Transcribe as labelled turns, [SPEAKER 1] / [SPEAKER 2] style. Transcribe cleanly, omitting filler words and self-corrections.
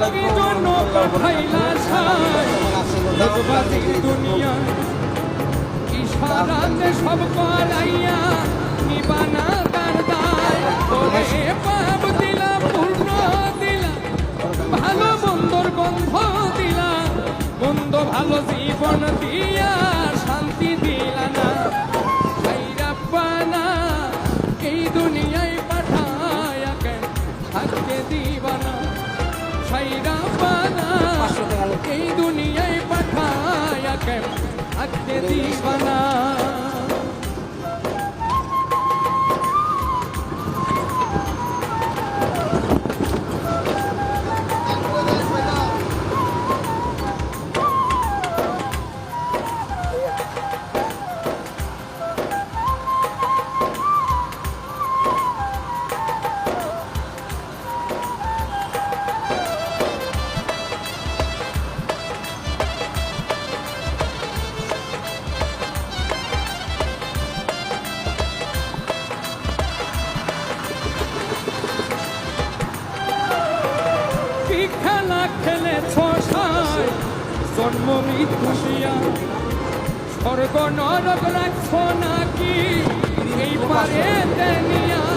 [SPEAKER 1] কি জন্য পাঠাইলা সাই দুনিয়া ইশারাতে সব করাইয়া নিবানা তার দায় ওরে পাপ দিলা পূর্ণ দিলা ভালো মন্দর গন্ধ দিলা মন্দ ভালো জীবন দিয়া শান্তি দিলা না রাব্বানা এই দুনিয়ায় পাঠায়া কেন থাকতে দিবানা রাব্বানা এই দুনিয়ায় পাঠায়া কেন থাকতে দিবানা খেলা খেলেছ সাই জন্ম মৃত্যু দিয়া স্বর্গ নরক রাখছ নাকি এই পারে দেনিয়া